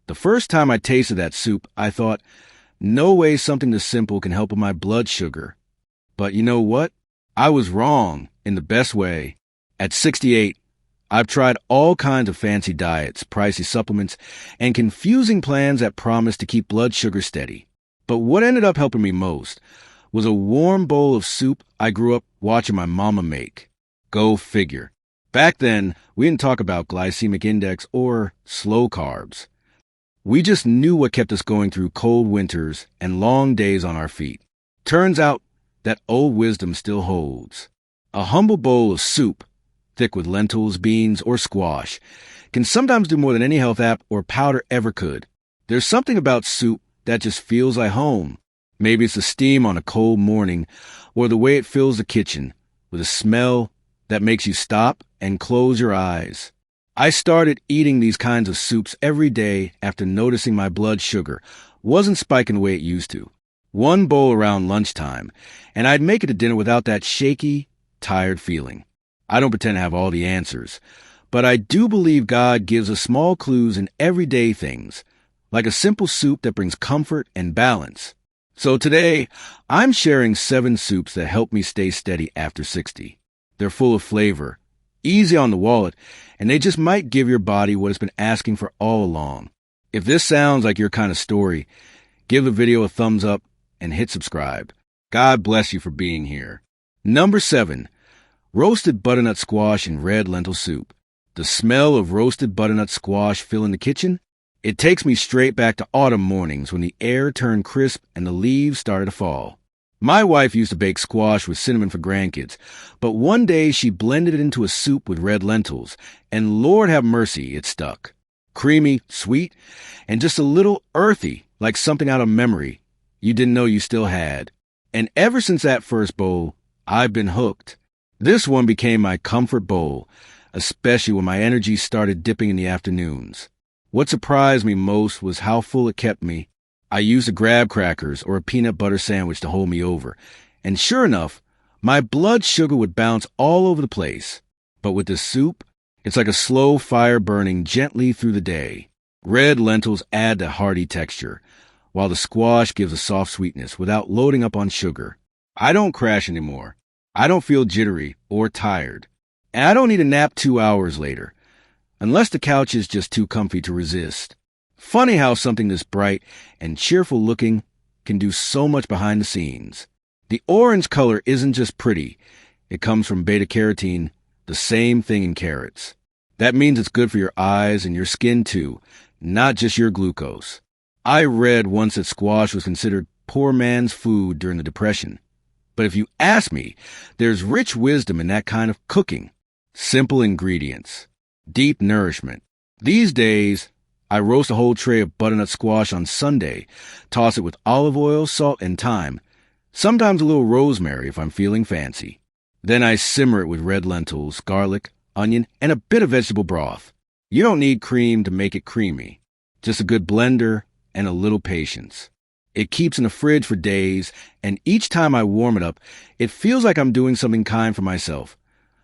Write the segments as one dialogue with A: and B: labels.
A: The first time I tasted that soup, I thought, no way something this simple can help with my blood sugar. But you know what? I was wrong in the best way. At 68, I've tried all kinds of fancy diets, pricey supplements, and confusing plans that promise to keep blood sugar steady. But what ended up helping me most was a warm bowl of soup I grew up watching my mama make. Go figure. Back then, we didn't talk about glycemic index or slow carbs. We just knew what kept us going through cold winters and long days on our feet. Turns out that old wisdom still holds. A humble bowl of soup, thick with lentils, beans, or squash, can sometimes do more than any health app or powder ever could. There's something about soup that just feels like home. Maybe it's the steam on a cold morning or the way it fills the kitchen with a smell that makes you stop and close your eyes. I started eating these kinds of soups every day after noticing my blood sugar wasn't spiking the way it used to. One bowl around lunchtime, and I'd make it to dinner without that shaky, tired feeling. I don't pretend to have all the answers, but I do believe God gives us small clues in everyday things, like a simple soup that brings comfort and balance. So today, I'm sharing 7 soups that help me stay steady after 60. They're full of flavor, easy on the wallet, and they just might give your body what it's been asking for all along. If this sounds like your kind of story, give the video a thumbs up and hit subscribe. God bless you for being here. Number 7, roasted butternut squash and red lentil soup. The smell of roasted butternut squash filling the kitchen? It takes me straight back to autumn mornings when the air turned crisp and the leaves started to fall. My wife used to bake squash with cinnamon for grandkids, but one day she blended it into a soup with red lentils, and Lord have mercy, it stuck. Creamy, sweet, and just a little earthy, like something out of memory you didn't know you still had. And ever since that first bowl, I've been hooked. This one became my comfort bowl, especially when my energy started dipping in the afternoons. What surprised me most was how full it kept me. I used a graham crackers or a peanut butter sandwich to hold me over, and sure enough, my blood sugar would bounce all over the place. But with this soup, it's like a slow fire burning gently through the day. Red lentils add that hearty texture, while the squash gives a soft sweetness without loading up on sugar. I don't crash anymore. I don't feel jittery or tired. And I don't need a nap 2 hours later, unless the couch is just too comfy to resist. Funny how something this bright and cheerful looking can do so much behind the scenes. The orange color isn't just pretty. It comes from beta-carotene, the same thing in carrots. That means it's good for your eyes and your skin too, not just your glucose. I read once that squash was considered poor man's food during the Depression. But if you ask me, there's rich wisdom in that kind of cooking. Simple ingredients, deep nourishment. These days, I roast a whole tray of butternut squash on Sunday, toss it with olive oil, salt, and thyme, sometimes a little rosemary if I'm feeling fancy. Then I simmer it with red lentils, garlic, onion, and a bit of vegetable broth. You don't need cream to make it creamy, just a good blender and a little patience. It keeps in the fridge for days, and each time I warm it up, it feels like I'm doing something kind for myself,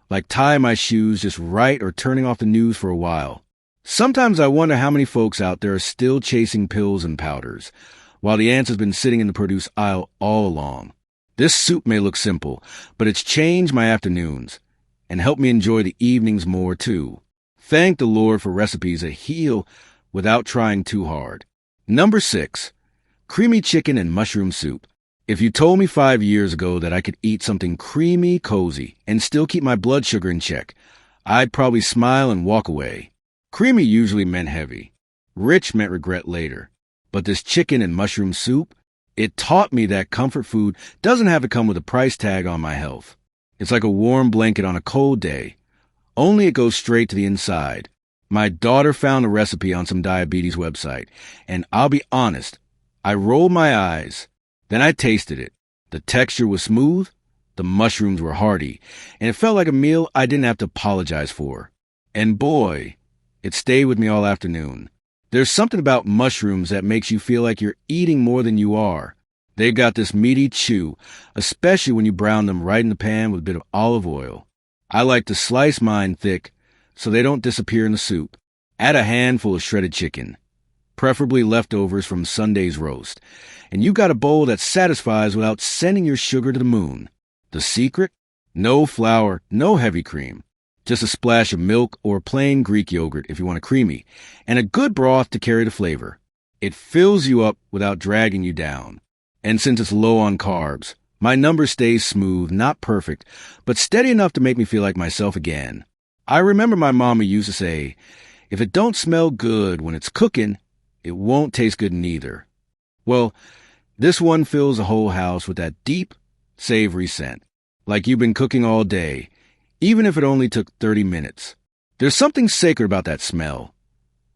A: like tying my shoes just right or turning off the news for a while. Sometimes I wonder how many folks out there are still chasing pills and powders, while the answer's been sitting in the produce aisle all along. This soup may look simple, but it's changed my afternoons and helped me enjoy the evenings more too. Thank the Lord for recipes that heal without trying too hard. Number 6, creamy chicken and mushroom soup. If you told me 5 years ago that I could eat something creamy, cozy, and still keep my blood sugar in check, I'd probably smile and walk away. Creamy usually meant heavy. Rich meant regret later. But this chicken and mushroom soup, it taught me that comfort food doesn't have to come with a price tag on my health. It's like a warm blanket on a cold day. Only it goes straight to the inside. My daughter found a recipe on some diabetes website, and I'll be honest, I rolled my eyes. Then I tasted it. The texture was smooth, the mushrooms were hearty, and it felt like a meal I didn't have to apologize for. And boy, it stayed with me all afternoon. There's something about mushrooms that makes you feel like you're eating more than you are. They've got this meaty chew, especially when you brown them right in the pan with a bit of olive oil. I like to slice mine thick so they don't disappear in the soup. Add a handful of shredded chicken. preferably leftovers from Sunday's roast. And you got a bowl that satisfies without sending your sugar to the moon. The secret? No flour, no heavy cream. Just a splash of milk or plain Greek yogurt if you want it creamy, and a good broth to carry the flavor. It fills you up without dragging you down. And since it's low on carbs, my number stays smooth, not perfect, but steady enough to make me feel like myself again. I remember my mama used to say, if it don't smell good when it's cooking, it won't taste good neither. Well, this one fills the whole house with that deep, savory scent, like you've been cooking all day, even if it only took 30 minutes. There's something sacred about that smell.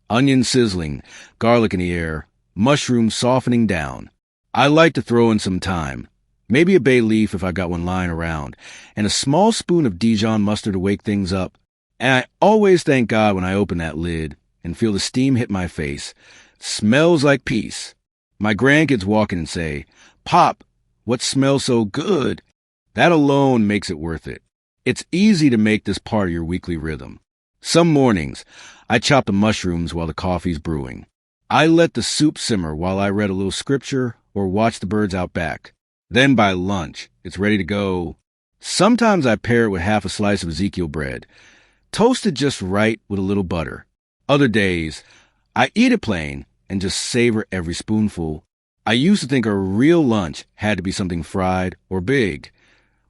A: Onion sizzling, garlic in the air, mushrooms softening down. I like to throw in some thyme, maybe a bay leaf if I got one lying around, and a small spoon of Dijon mustard to wake things up. And I always thank God when I open that lid and feel the steam hit my face. Smells like peace. My grandkids walk in and say, "Pop, what smells so good?" That alone makes it worth it. It's easy to make this part of your weekly rhythm. Some mornings, I chop the mushrooms while the coffee's brewing. I let the soup simmer while I read a little scripture or watch the birds out back. Then by lunch, it's ready to go. Sometimes I pair it with half a slice of Ezekiel bread, toasted just right with a little butter. Other days, I eat it plain and just savor every spoonful. I used to think a real lunch had to be something fried or big.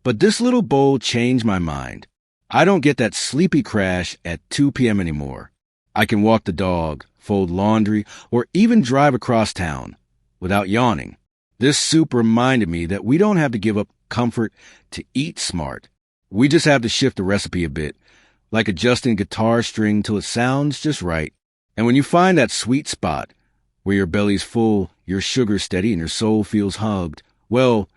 A: But this little bowl changed my mind. I don't get that sleepy crash at 2 p.m. anymore. I can walk the dog, fold laundry, or even drive across town without yawning. This soup reminded me that we don't have to give up comfort to eat smart. We just have to shift the recipe a bit, like adjusting a guitar string till it sounds just right. And when you find that sweet spot where your belly's full, your sugar's steady, and your soul feels hugged, well,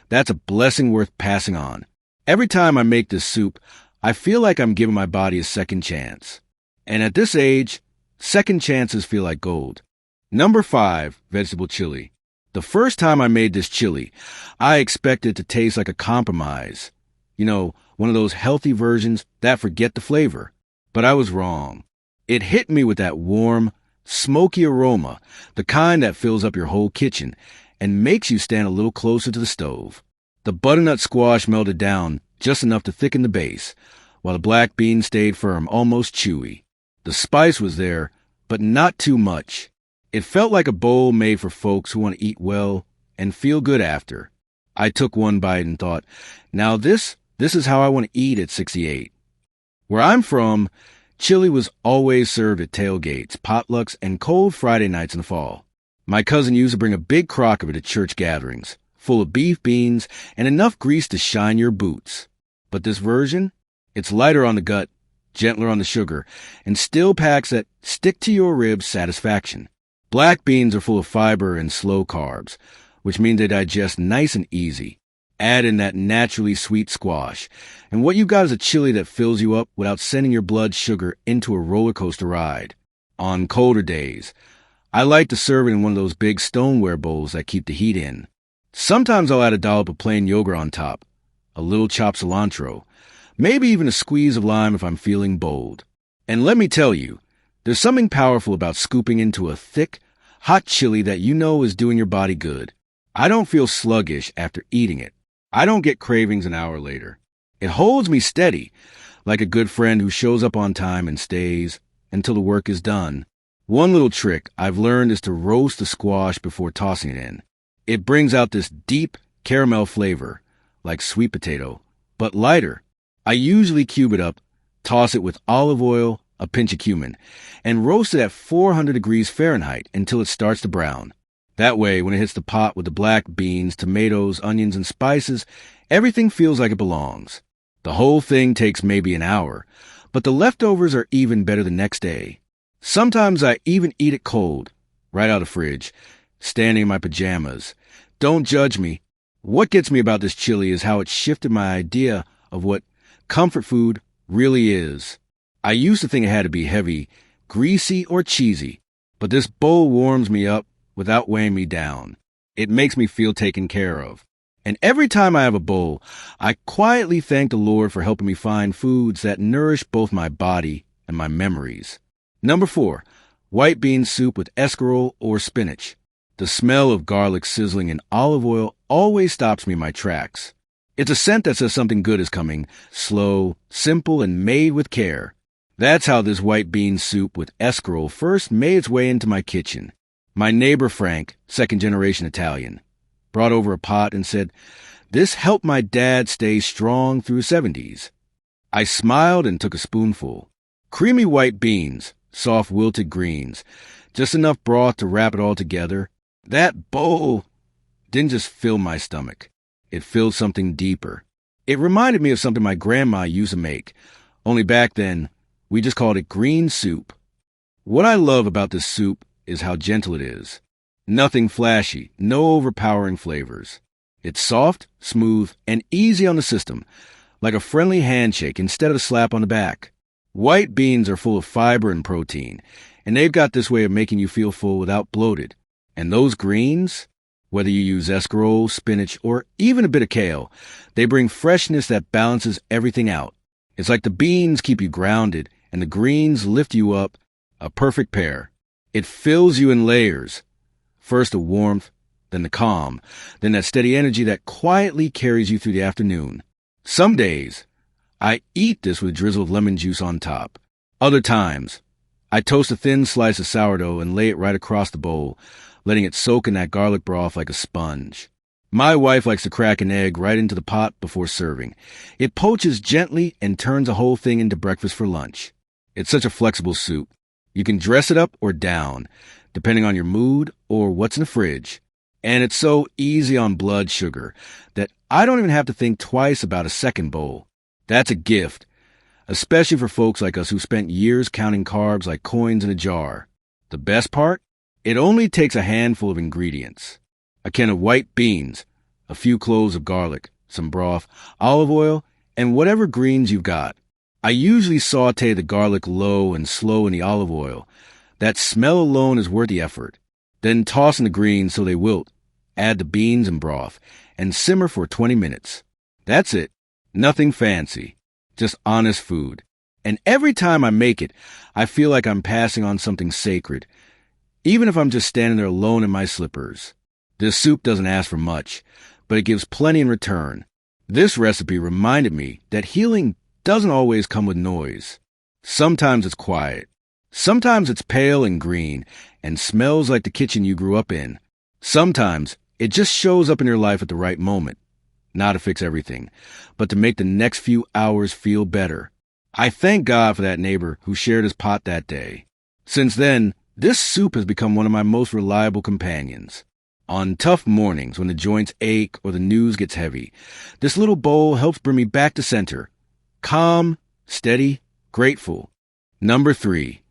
A: that's a blessing worth passing on. Every time I make this soup, I feel like I'm giving my body a second chance. And at this age, second chances feel like gold. Number 5, vegetable chili. The first time I made this chili, I expected it to taste like a compromise. You know, one of those healthy versions that forget the flavor. But I was wrong. It hit me with that warm, smoky aroma, the kind that fills up your whole kitchen and makes you stand a little closer to the stove. The butternut squash melted down just enough to thicken the base, while the black beans stayed firm, almost chewy. The spice was there, but not too much. It felt like a bowl made for folks who want to eat well and feel good after. I took one bite and thought, now this is how I want to eat at 68. Where I'm from, chili was always served at tailgates, potlucks, and cold Friday nights in the fall. My cousin used to bring a big crock of it at church gatherings, full of beef, beans, and enough grease to shine your boots. But this version, it's lighter on the gut, gentler on the sugar, and still packs that stick-to-your-ribs satisfaction. Black beans are full of fiber and slow carbs, which mean they digest nice and easy. Add in that naturally sweet squash, and what you got is a chili that fills you up without sending your blood sugar into a roller coaster ride. On colder days, I like to serve it in one of those big stoneware bowls that keep the heat in. Sometimes I'll add a dollop of plain yogurt on top, a little chopped cilantro, maybe even a squeeze of lime if I'm feeling bold. And let me tell you, there's something powerful about scooping into a thick, hot chili that you know is doing your body good. I don't feel sluggish after eating it. I don't get cravings an hour later. It holds me steady, like a good friend who shows up on time and stays until the work is done. One little trick I've learned is to roast the squash before tossing it in. It brings out this deep caramel flavor, like sweet potato, but lighter. I usually cube it up, toss it with olive oil, a pinch of cumin, and roast it at 400 degrees Fahrenheit until it starts to brown. That way, when it hits the pot with the black beans, tomatoes, onions, and spices, everything feels like it belongs. The whole thing takes maybe an hour, but the leftovers are even better the next day. Sometimes I even eat it cold, right out of the fridge, standing in my pajamas. Don't judge me. What gets me about this chili is how it shifted my idea of what comfort food really is. I used to think it had to be heavy, greasy, or cheesy, but this bowl warms me up without weighing me down. It makes me feel taken care of. And every time I have a bowl, I quietly thank the Lord for helping me find foods that nourish both my body and my memories. Number 4, White bean soup with escarole or spinach. The smell of garlic sizzling in olive oil always stops me in my tracks. It's a scent that says something good is coming, slow, simple, and made with care. That's how this white bean soup with escarole first made its way into my kitchen. My neighbor Frank, second-generation Italian, brought over a pot and said, "This helped my dad stay strong through his 70s. I smiled and took a spoonful. Creamy white beans, soft wilted greens, just enough broth to wrap it all together. That bowl didn't just fill my stomach. It filled something deeper. It reminded me of something my grandma used to make, only back then we just called it green soup. What I love about this soup is how gentle it is. Nothing flashy, no overpowering flavors. It's soft, smooth, and easy on the system, like a friendly handshake instead of a slap on the back. White beans are full of fiber and protein, and they've got this way of making you feel full without bloated. And those greens, whether you use escarole, spinach, or even a bit of kale, they bring freshness that balances everything out. It's like the beans keep you grounded, and the greens lift you up, a perfect pair. It fills you in layers. First the warmth, then the calm, then that steady energy that quietly carries you through the afternoon. Some days, I eat this with a drizzle of lemon juice on top. Other times, I toast a thin slice of sourdough and lay it right across the bowl, letting it soak in that garlic broth like a sponge. My wife likes to crack an egg right into the pot before serving. It poaches gently and turns the whole thing into breakfast for lunch. It's such a flexible soup. You can dress it up or down, depending on your mood or what's in the fridge. And it's so easy on blood sugar that I don't even have to think twice about a second bowl. That's a gift, especially for folks like us who spent years counting carbs like coins in a jar. The best part? It only takes a handful of ingredients. A can of white beans, a few cloves of garlic, some broth, olive oil, and whatever greens you've got. I usually saute the garlic low and slow in the olive oil. That smell alone is worth the effort. Then toss in the greens so they wilt. Add the beans and broth, and simmer for 20 minutes. That's it. Nothing fancy. Just honest food. And every time I make it, I feel like I'm passing on something sacred, even if I'm just standing there alone in my slippers. This soup doesn't ask for much, but it gives plenty in return. This recipe reminded me that healing doesn't always come with noise. Sometimes it's quiet. Sometimes it's pale and green and smells like the kitchen you grew up in. Sometimes it just shows up in your life at the right moment. Not to fix everything, but to make the next few hours feel better. I thank God for that neighbor who shared his pot that day. Since then, this soup has become one of my most reliable companions. On tough mornings when the joints ache or the news gets heavy, this little bowl helps bring me back to center. Calm, steady, grateful. Number 3,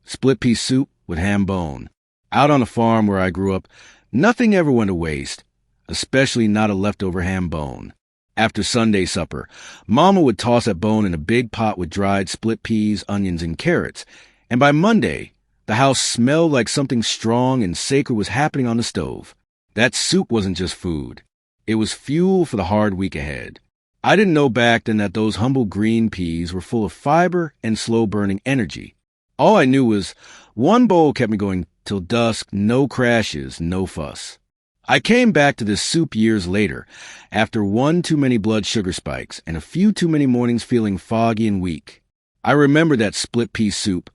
A: split pea soup with ham bone. Out on a farm where I grew up, nothing ever went to waste, especially not a leftover ham bone. After Sunday supper, Mama would toss that bone in a big pot with dried split peas, onions, and carrots, and by Monday, the house smelled like something strong and sacred was happening on the stove. That soup wasn't just food. It was fuel for the hard week ahead. I didn't know back then that those humble green peas were full of fiber and slow-burning energy. All I knew was one bowl kept me going till dusk, no crashes, no fuss. I came back to this soup years later, after one too many blood sugar spikes and a few too many mornings feeling foggy and weak. I remember that split pea soup,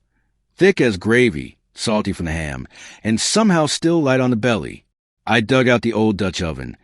A: thick as gravy, salty from the ham, and somehow still light on the belly. I dug out the old Dutch oven,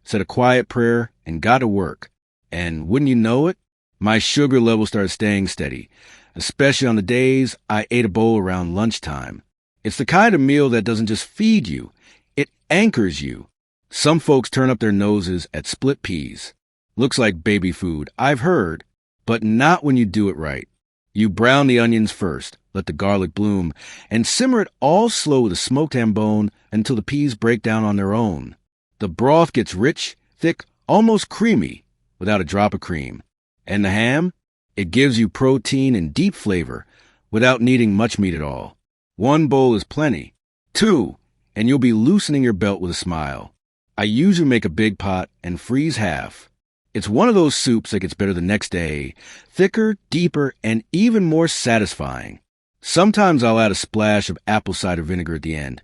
A: said a quiet prayer, and got to work. And wouldn't you know it, my sugar level started staying steady, especially on the days I ate a bowl around lunchtime. It's the kind of meal that doesn't just feed you, it anchors you. Some folks turn up their noses at split peas. Looks like baby food, I've heard, but not when you do it right. You brown the onions first, let the garlic bloom, and simmer it all slow with a smoked ham bone until the peas break down on their own. The broth gets rich, thick, almost creamy, without a drop of cream. And the ham? It gives you protein and deep flavor, without needing much meat at all. 1 bowl is plenty. 2, and you'll be loosening your belt with a smile. I usually make a big pot and freeze half. It's one of those soups that gets better the next day, thicker, deeper, and even more satisfying. Sometimes I'll add a splash of apple cider vinegar at the end,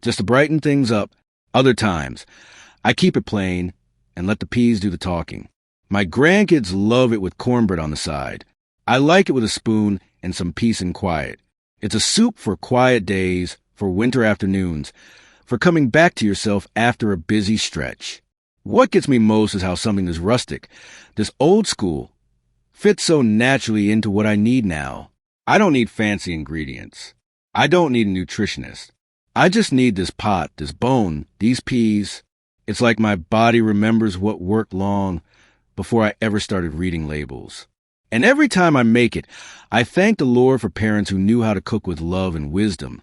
A: just to brighten things up. Other times, I keep it plain and let the peas do the talking. My grandkids love it with cornbread on the side. I like it with a spoon and some peace and quiet. It's a soup for quiet days, for winter afternoons, for coming back to yourself after a busy stretch. What gets me most is how something this rustic, this old school, fits so naturally into what I need now. I don't need fancy ingredients. I don't need a nutritionist. I just need this pot, this bone, these peas. It's like my body remembers what worked long before I ever started reading labels. And every time I make it, I thank the Lord for parents who knew how to cook with love and wisdom,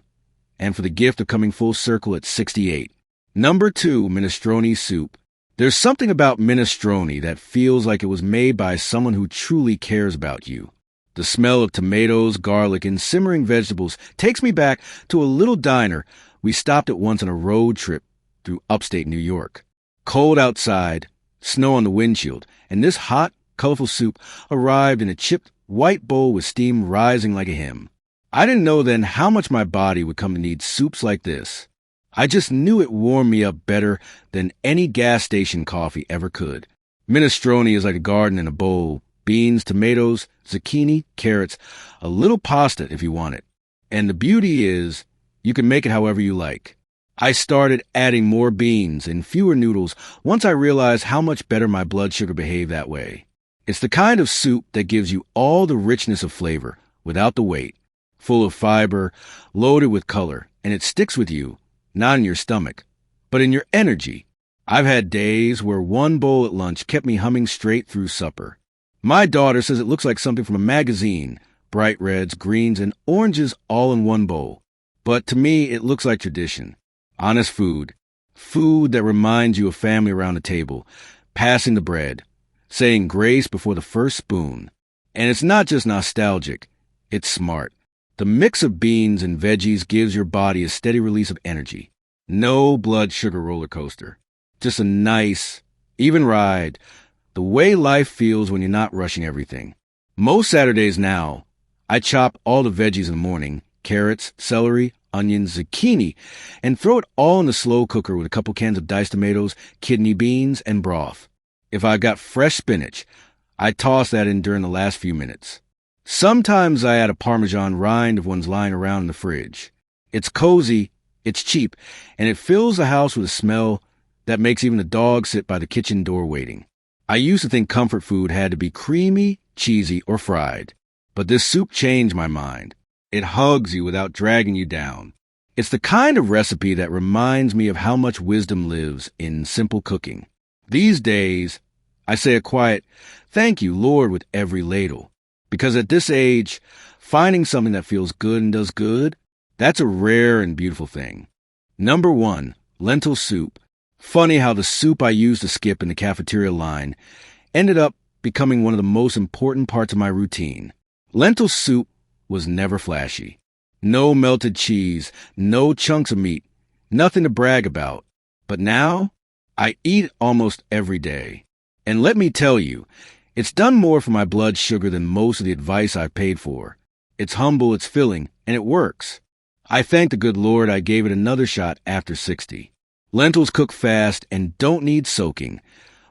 A: and for the gift of coming full circle at 68. Number 2, Minestrone Soup. There's something about minestrone that feels like it was made by someone who truly cares about you. The smell of tomatoes, garlic, and simmering vegetables takes me back to a little diner we stopped at once on a road trip through upstate New York. Cold outside, snow on the windshield, and this hot, colorful soup arrived in a chipped white bowl with steam rising like a hymn. I didn't know then how much my body would come to need soups like this. I just knew it warmed me up better than any gas station coffee ever could. Minestrone is like a garden in a bowl. Beans, tomatoes, zucchini, carrots, a little pasta if you want it. And the beauty is, you can make it however you like. I started adding more beans and fewer noodles once I realized how much better my blood sugar behaved that way. It's the kind of soup that gives you all the richness of flavor without the weight, full of fiber, loaded with color, and it sticks with you, not in your stomach, but in your energy. I've had days where one bowl at lunch kept me humming straight through supper. My daughter says it looks like something from a magazine, bright reds, greens, and oranges all in one bowl. But to me, it looks like tradition. Honest food. Food that reminds you of family around the table, passing the bread, saying grace before the first spoon. And it's not just nostalgic, it's smart. The mix of beans and veggies gives your body a steady release of energy. No blood sugar roller coaster. Just a nice, even ride. The way life feels when you're not rushing everything. Most Saturdays now, I chop all the veggies in the morning, carrots, celery, onions, zucchini, and throw it all in the slow cooker with a couple cans of diced tomatoes, kidney beans, and broth. If I got fresh spinach, I toss that in during the last few minutes. Sometimes I add a Parmesan rind if one's lying around in the fridge. It's cozy, it's cheap, and it fills the house with a smell that makes even the dog sit by the kitchen door waiting. I used to think comfort food had to be creamy, cheesy, or fried. But this soup changed my mind. It hugs you without dragging you down. It's the kind of recipe that reminds me of how much wisdom lives in simple cooking. These days, I say a quiet, "Thank you, Lord," with every ladle. Because at this age, finding something that feels good and does good, that's a rare and beautiful thing. Number 1, lentil soup. Funny how the soup I used to skip in the cafeteria line ended up becoming one of the most important parts of my routine. Lentil soup was never flashy. No melted cheese, no chunks of meat, nothing to brag about. But now, I eat it almost every day. And let me tell you, it's done more for my blood sugar than most of the advice I've paid for. It's humble, it's filling, and it works. I thank the good Lord I gave it another shot after 60. Lentils cook fast and don't need soaking,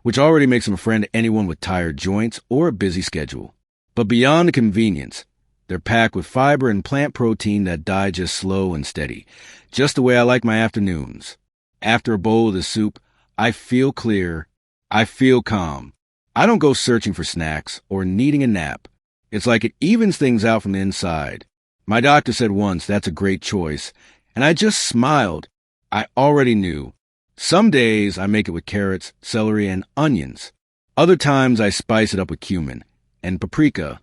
A: which already makes them a friend to anyone with tired joints or a busy schedule. But beyond the convenience, they're packed with fiber and plant protein that digest slow and steady, just the way I like my afternoons. After a bowl of this soup, I feel clear, I feel calm. I don't go searching for snacks or needing a nap. It's like it evens things out from the inside. My doctor said once that's a great choice, and I just smiled. I already knew. Some days I make it with carrots, celery, and onions. Other times I spice it up with cumin and paprika,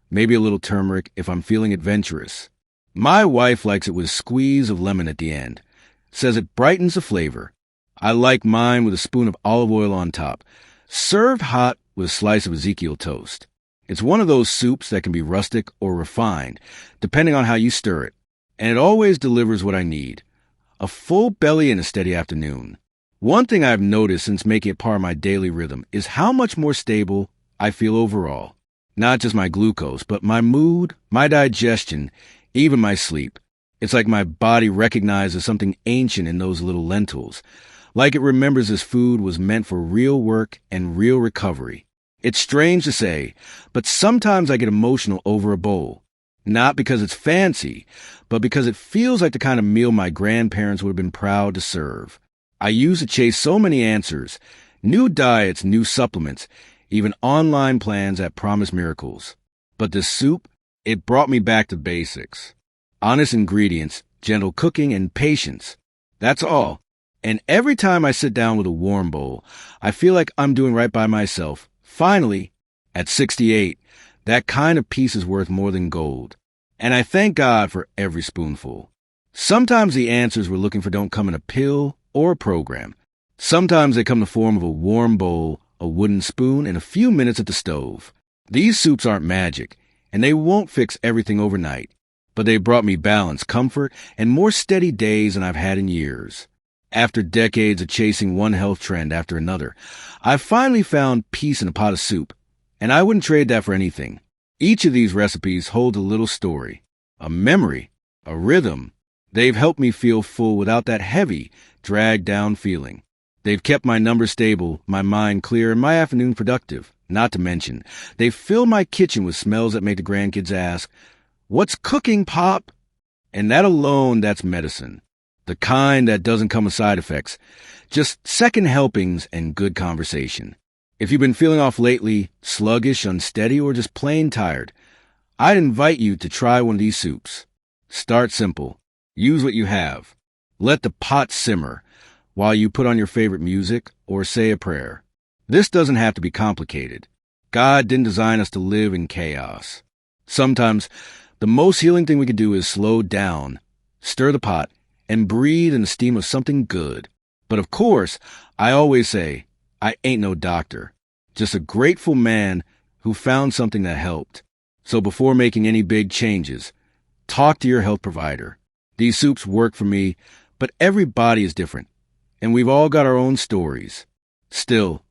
A: maybe a little turmeric if I'm feeling adventurous. My wife likes it with a squeeze of lemon at the end. Says it brightens the flavor. I like mine with a spoon of olive oil on top, served hot with a slice of Ezekiel toast. It's one of those soups that can be rustic or refined, depending on how you stir it, and it always delivers what I need. A full belly and a steady afternoon. One thing I've noticed since making it part of my daily rhythm is how much more stable I feel overall. Not just my glucose, but my mood, my digestion, even my sleep. It's like my body recognizes something ancient in those little lentils, like it remembers this food was meant for real work and real recovery. It's strange to say, but sometimes I get emotional over a bowl. Not because it's fancy, but because it feels like the kind of meal my grandparents would have been proud to serve. I used to chase so many answers, new diets, new supplements, even online plans that promise miracles. But this soup, it brought me back to basics. Honest ingredients, gentle cooking, and patience. That's all. And every time I sit down with a warm bowl, I feel like I'm doing right by myself. Finally, at 68, that kind of peace is worth more than gold. And I thank God for every spoonful. Sometimes the answers we're looking for don't come in a pill or a program. Sometimes they come in the form of a warm bowl, a wooden spoon, and a few minutes at the stove. These soups aren't magic, and they won't fix everything overnight. But they brought me balance, comfort, and more steady days than I've had in years. After decades of chasing one health trend after another, I've finally found peace in a pot of soup, and I wouldn't trade that for anything. Each of these recipes holds a little story, a memory, a rhythm. They've helped me feel full without that heavy, dragged-down feeling. They've kept my numbers stable, my mind clear, and my afternoon productive. Not to mention, they've filled my kitchen with smells that make the grandkids ask, "What's cooking, Pop?" And that alone, that's medicine. The kind that doesn't come with side effects, just second helpings and good conversation. If you've been feeling off lately, sluggish, unsteady, or just plain tired, I'd invite you to try one of these soups. Start simple. Use what you have. Let the pot simmer while you put on your favorite music or say a prayer. This doesn't have to be complicated. God didn't design us to live in chaos. Sometimes, the most healing thing we can do is slow down, stir the pot, and breathe in the steam of something good. But of course, I always say, I ain't no doctor, just a grateful man who found something that helped. So before making any big changes, talk to your health provider. These soups work for me, but every body is different, and we've all got our own stories. Still,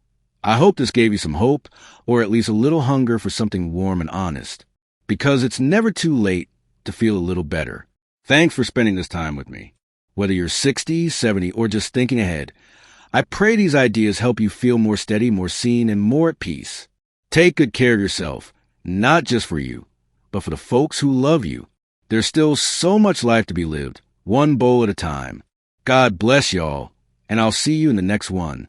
A: I hope this gave you some hope, or at least a little hunger for something warm and honest, because it's never too late to feel a little better. Thanks for spending this time with me. Whether you're 60, 70, or just thinking ahead, I pray these ideas help you feel more steady, more seen, and more at peace. Take good care of yourself, not just for you, but for the folks who love you. There's still so much life to be lived, one bowl at a time. God bless y'all, and I'll see you in the next one.